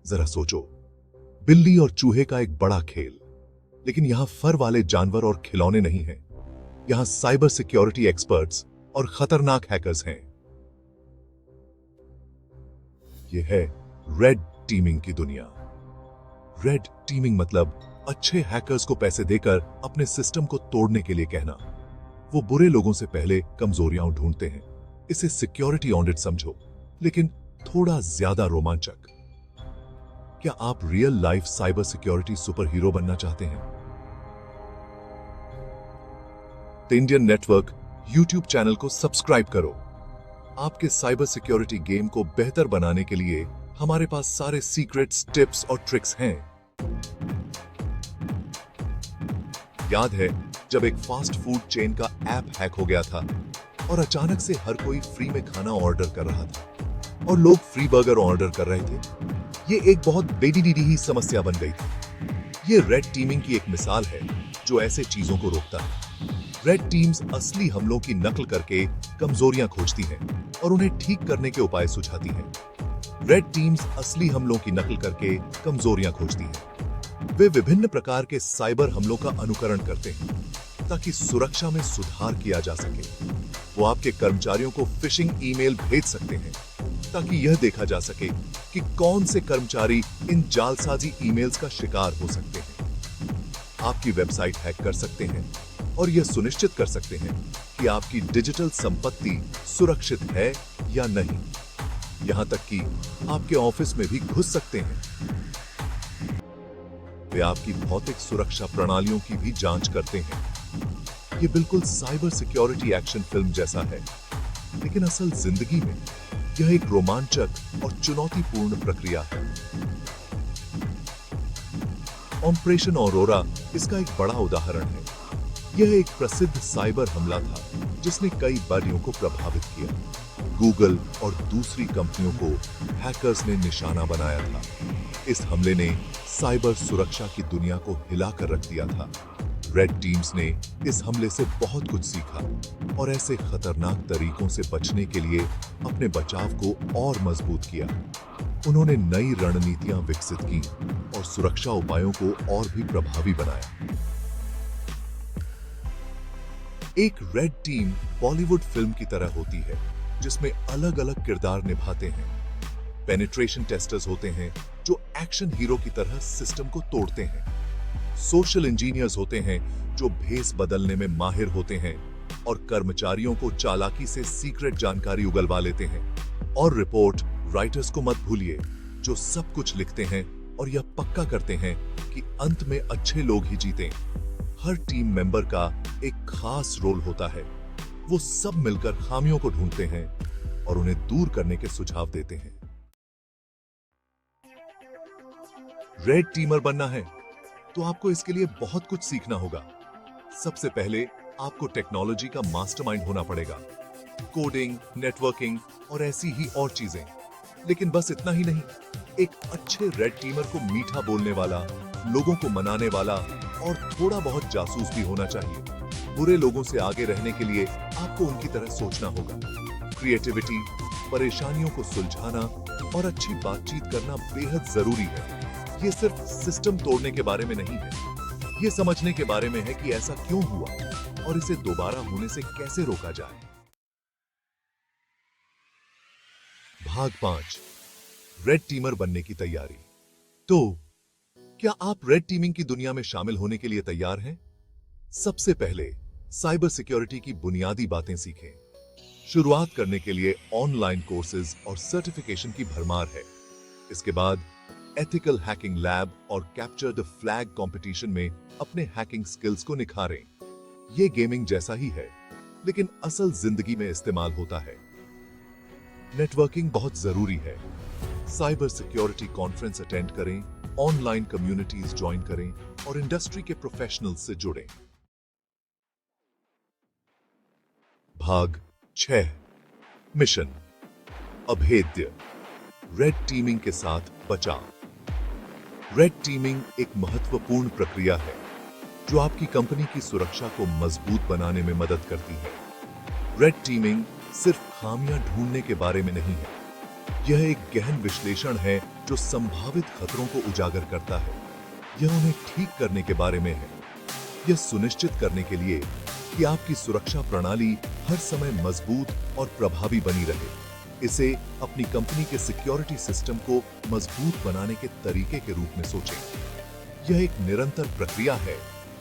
जरा सोचो, बिल्ली और चूहे का एक बड़ा खेल, लेकिन यहां फर वाले जानवर और खिलौने नहीं हैं। यहां साइबर सिक्योरिटी एक्सपर्ट्स और खतरनाक हैकर्स हैं। यह है रेड टीमिंग की दुनिया। रेड टीमिंग मतलब अच्छे हैकर्स को पैसे देकर अपने सिस्टम को तोड़ने के लिए कहना। वो बुरे लोगों से पहले कमजोरियां ढूंढते हैं। इसे सिक्योरिटी ऑडिट समझो, लेकिन थोड़ा ज्यादा रोमांचक। क्या आप real life cyber security super hero बनना चाहते हैं? The Indian network YouTube channel को सब्सक्राइब करो। आपके साइबर सिक्योरिटी गेम को बेहतर बनाने के लिए हमारे पास सारे सीक्रेट्स, टिप्स और ट्रिक्स हैं। याद है जब एक फास्ट फूड चेन का ऐप हैक हो गया था और अचानक से हर कोई फ्री में खाना ऑर्डर कर रहा था और लोग फ्री बर्गर ऑर्डर कर रहे थे। ये एक बहुत बेडीडीडी ही समस्या बन गई थी। ये रेड टीमिंग की एक मिसाल है जो ऐसे चीजों को रोकता है। रेड टीम्स असली हमलों की नकल करके कमजोरियां खोजती हैं और उन्हें ठीक करने के उपाय सुझाती हैं। रेड टीम्स असली हमलों की नकल करके कमजोरियां खोजती हैं। वे विभिन्न प्रकार के साइबर हमलों का अनुकरण करते हैं ताकि सुरक्षा में सुधार किया जा सके। वो आपके कर्मचारियों को फिशिंग ईमेल भेज सकते हैं ताकि यह देखा जा सके कि कौन से कर्मचारी इन जालसाजी ईमेल्स का शिकार हो सकते हैं। आपकी वेबसाइट हैक कर सकते हैं और यह सुनिश्चित कर सकते हैं कि आपकी डिजिटल संपत्ति सुरक्षित है या नहीं। यहां तक कि आपके ऑफिस में भी घुस सकते हैं। वे आपकी भौतिक सुरक्षा प्रणालियों की भी जांच करते हैं। ये बिल्कुल साइबर सिक्योरिटी एक्शन फिल्म जैसा है, लेकिन असल जिंदगी में यह एक रोमांचक और चुनौतीपूर्ण प्रक्रिया है। ऑपरेशन ऑरोरा इसका एक बड़ा उदाहरण है। यह एक प्रसिद्ध साइबर हमला था जिसने कई बड़ियों को प्रभावित किया। गूगल और दूसरी कंपनियों को हैकर्स ने निशाना बनाया था। इस हमले ने साइबर सुरक्षा की दुनिया को हिलाकर रख दिया था। रेड टीम्स ने इस हमले से बहुत कुछ सीखा और ऐसे खतरनाक तरीकों से बचने के लिए अपने बचाव को और मजबूत किया। उन्होंने नई रणनीतियां विकसित की और सुरक्षा उपायों को और भी प्रभावी बनाया। एक रेड टीम बॉलीवुड फिल्म की तरह होती है जिसमें अलग अलग किरदार निभाते हैं। पेनिट्रेशन टेस्टर्स होते हैं जो एक्शन हीरो की तरह सिस्टम को तोड़ते हैं। सोशल इंजीनियर्स होते हैं जो भेस बदलने में माहिर होते हैं और कर्मचारियों को चालाकी से सीक्रेट जानकारी उगलवा लेते हैं। और रिपोर्ट राइटर्स को मत भूलिए, जो सब कुछ लिखते हैं और यह पक्का करते हैं कि अंत में अच्छे लोग ही जीतें। हर टीम मेंबर का एक खास रोल होता है। वो सब मिलकर खामियों को ढूंढते हैं और उन्हें दूर करने के सुझाव देते हैं। रेड टीमर बनना है तो आपको इसके लिए बहुत कुछ सीखना होगा। सबसे पहले आपको टेक्नोलॉजी का मास्टरमाइंड होना पड़ेगा। कोडिंग, नेटवर्किंग और ऐसी ही और चीजें। लेकिन बस इतना ही नहीं, एक अच्छे रेड टीमर को मीठा बोलने वाला, लोगों को मनाने वाला और थोड़ा बहुत जासूस भी होना चाहिए। बुरे लोगों से आगे रहने के लिए आपको उनकी तरह सोचना होगा। क्रिएटिविटी, परेशानियों को सुलझाना और अच्छी बातचीत करना बेहद जरूरी है। ये सिर्फ सिस्टम तोड़ने के बारे में नहीं है, ये समझने के बारे में है कि ऐसा क्यों हुआ और इसे दोबारा होने से कैसे रोका जाए। भाग 5, रेड टीमर बनने की तैयारी। तो क्या आप रेड टीमिंग की दुनिया में शामिल होने के लिए तैयार हैं? सबसे पहले साइबर सिक्योरिटी की बुनियादी बातें सीखें। शुरुआत करने के लिए ऑनलाइन कोर्सेज और सर्टिफिकेशन की भरमार है। इसके बाद एथिकल हैकिंग लैब और कैप्चर द फ्लैग कंपटीशन में अपने हैकिंग स्किल्स को निखारें। ये गेमिंग जैसा ही है, लेकिन असल जिंदगी में इस्तेमाल होता है। नेटवर्किंग बहुत जरूरी है। साइबर सिक्योरिटी कॉन्फ्रेंस अटेंड करें, ऑनलाइन कम्युनिटीज ज्वाइन करें और इंडस्ट्री के प्रोफेशनल्स से जुड़ें। भाग 6, मिशन अभेद्य, रेड टीमिंग के साथ बचाव। रेड टीमिंग एक महत्वपूर्ण प्रक्रिया है जो आपकी कंपनी की सुरक्षा को मजबूत बनाने में मदद करती है। रेड टीमिंग सिर्फ खामियां ढूंढने के बारे में नहीं है, यह एक गहन विश्लेषण है जो संभावित खतरों को उजागर करता है। यह उन्हें ठीक करने के बारे में है। यह सुनिश्चित करने के लिए कि आपकी सुरक्षा प्रणाली हर समय मजबूत और प्रभावी बनी रहे। इसे अपनी कंपनी के सिक्योरिटी सिस्टम को मजबूत बनाने के तरीके के रूप में सोचें। यह एक निरंतर प्रक्रिया है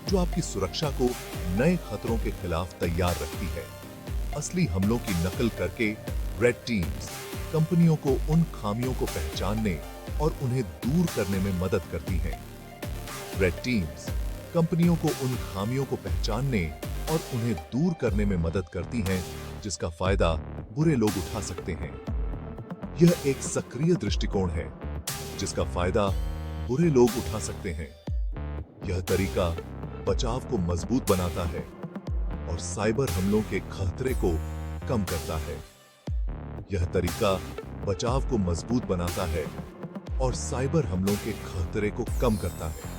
जो आपकी सुरक्षा को नए खतरों के खिलाफ तैयार रखती है। असली हमलों की नकल करके रेड टीम्स कंपनियों को उन खामियों को पहचानने और उन्हें दूर करने में मदद करती हैं। रेड टीम्स कंपनियों को उन खामियों को पहचानने और उन्हें दूर करने में मदद करती हैं जिसका फायदा बुरे लोग उठा सकते हैं। यह एक सक्रिय दृष्टिकोण है जिसका फायदा बुरे लोग उठा सकते हैं। यह तरीका बचाव को मजबूत बनाता है और साइबर हमलों के खतरे को कम करता है। यह तरीका बचाव को मजबूत बनाता है और साइबर हमलों के खतरे को कम करता है।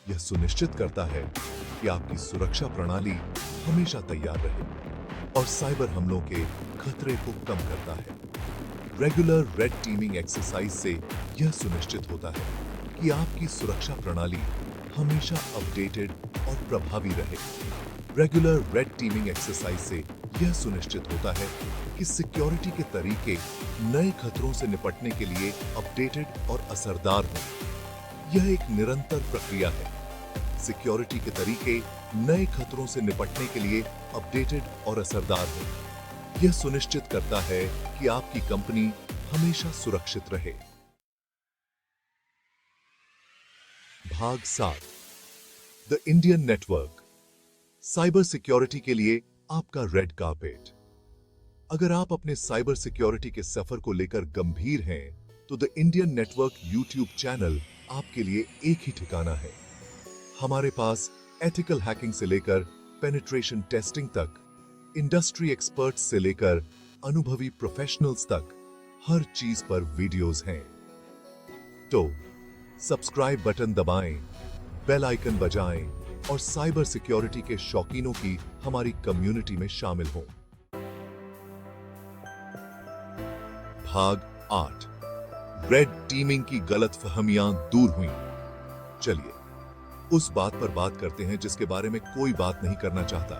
यह सुनिश्चिट करता है कि आपकी सुरक्षा प्रणाली हमेशा तैयार रहे और साइबर हमलों के खतरे को कम करता है। रेगुलर रेड टीमिंग एक्सरसाइज से यह सुनिश्चित होता है कि आपकी सुरक्षा प्रणाली हमेशा अपडेटेड और प्रभावी रहे। रेगुलर रेड टीमिंग एक्सरसाइज से यह सुनिश्चित होता है कि सिक्योरिटी के तरीके नए खतरों से निपटने के लिए अपडेटेड और असरदार हों। यह एक निरंतर प्रक्रिया है। सिक्योरिटी के तरीके नए खतरों से निपटने के लिए अपडेटेड और असरदार हों। यह सुनिश्चित करता है कि आपकी कंपनी हमेशा सुरक्षित रहे। भाग 7 the Indian network, cyber security के लिए आपका रेड कार्पेट। अगर आप अपने साइबर सिक्योरिटी के सफर को लेकर गंभीर हैं, तो the Indian network YouTube channel आपके लिए एक ही ठिकाना है। हमारे पास एथिकल हैकिंग से लेकर पेनिट्रेशन टेस्टिंग तक, इंडस्ट्री एक्सपर्ट्स से लेकर अनुभवी प्रोफेशनल्स तक हर चीज पर वीडियोस हैं। तो सब्सक्राइब बटन दबाएं, बेल आइकन बजाएं और साइबर सिक्योरिटी के शौकीनों की हमारी कम्युनिटी में शामिल हों। भाग 8 रेड टीमिंग की गलतफहमियां दूर हुई। चलिए उस बात पर बात करते हैं जिसके बारे में कोई बात नहीं करना चाहता,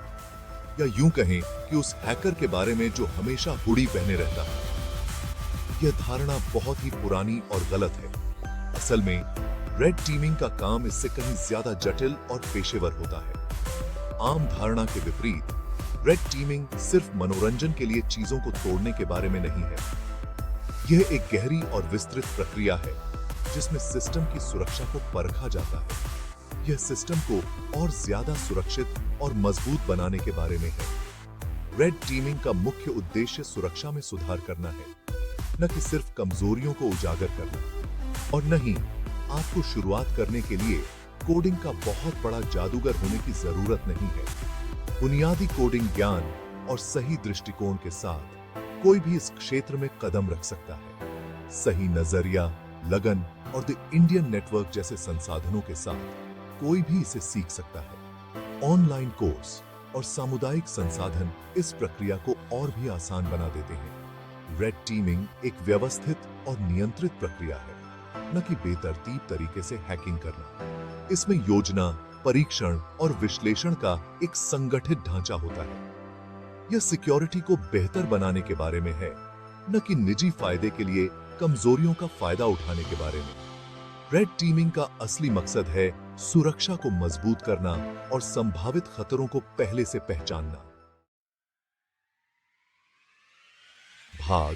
या यूं कहें कि उस हैकर के बारे में जो हमेशा हुडी पहने रहता है। यह धारणा बहुत ही पुरानी और गलत है। असल में रेड टीमिंग का काम इससे कहीं ज्यादा जटिल और पेशेवर होता है। आम धारणा के विपरीत रेड टीमिंग सिर्फ मनोरंजन के लिए चीजों को तोड़ने के बारे में नहीं है। यह एक गहरी और विस्तृत प्रक्रिया है जिसमें सिस्टम की सुरक्षा को परखा जाता है। यह सिस्टम को और ज्यादा सुरक्षित और मजबूत बनाने के बारे में है। रेड टीमिंग का मुख्य उद्देश्य सुरक्षा में सुधार करना है, न कि सिर्फ कमजोरियों को उजागर करना। और नहीं, आपको शुरुआत करने के लिए कोडिंग का बहुत बड़ा जादूगर होने की जरूरत नहीं है। बुनियादी कोडिंग ज्ञान और सही दृष्टिकोण के साथ कोई भी इस क्षेत्र में कदम रख सकता है। सही नजरिया, लगन और द इंडियन नेटवर्क जैसे संसाधनों के साथ कोई भी इसे सीख सकता है। ऑनलाइन कोर्स और सामुदायिक संसाधन इस प्रक्रिया को और भी आसान बना देते हैं। रेड टीमिंग एक व्यवस्थित और नियंत्रित प्रक्रिया है, न कि बेतरतीब तरीके से हैकिंग करना। इसमें योजना, परीक्षण और विश्लेषण का एक संगठित ढांचा होता है। यह सिक्योरिटी को बेहतर बनाने के बारे में है, न कि निजी फायदे के लिए कमजोरियों का फायदा उठाने के बारे में। रेड टीमिंग का असली मकसद है सुरक्षा को मजबूत करना और संभावित खतरों को पहले से पहचानना। भाग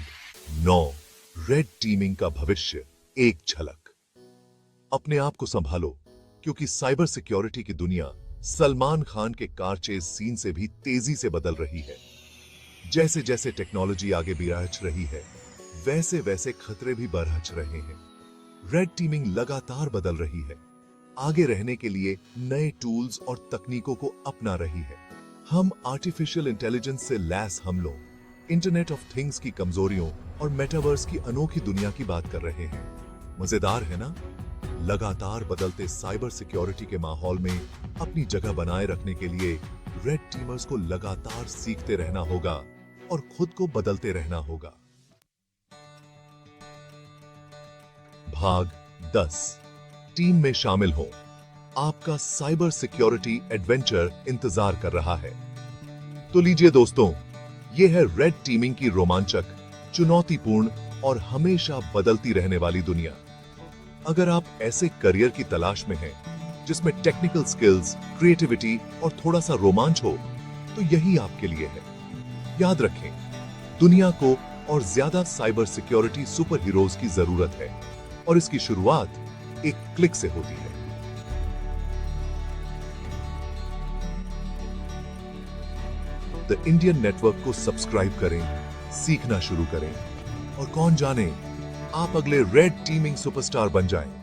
9 रेड टीमिंग का भविष्य, एक झलक। अपने आप को संभालो, क्योंकि साइबर सिक्योरिटी की दुनिया सलमान खान के कार चेज सीन से भी तेजी से बदल रही है। जैसे जैसे टेक्नोलॉजी आगे बढ़ रही है, वैसे वैसे खतरे भी बढ़ रहे हैं। रेड टीमिंग लगातार बदल रही है, आगे रहने के लिए नए टूल्स और तकनीकों को अपना रही है। हम आर्टिफिशियल इंटेलिजेंस से लैस हमलों, इंटरनेट ऑफ थिंग्स की कमजोरियों और मेटावर्स की अनोखी दुनिया की बात कर रहे हैं। मजेदार है ना? लगातार बदलते साइबर सिक्योरिटी के माहौल में अपनी जगह बनाए रखने के लिए रेड टीमर्स को लगातार सीखते रहना होगा और खुद को बदलते रहना होगा। भाग 10 टीम में शामिल हो। आपका साइबर सिक्योरिटी एडवेंचर इंतजार कर रहा है। तो लीजिए दोस्तों, ये है रेड टीमिंग की रोमांचक, चुनौतीपूर्ण और हमेशा बदलती रहने वाली दुनिया। अगर आप ऐसे करियर की तलाश में हैं जिसमें टेक्निकल स्किल्स, क्रिएटिविटी और थोड़ा सा रोमांच हो, तो यही आपके लिए है। याद रखें, दुनिया को और ज्यादा साइबर सिक्योरिटी सुपर हीरोज की जरूरत है और इसकी शुरुआत एक क्लिक से होती है। द इंडियन नेटवर्क को सब्सक्राइब करें, सीखना शुरू करें और कौन जाने आप अगले रेड टीमिंग सुपरस्टार बन जाएं।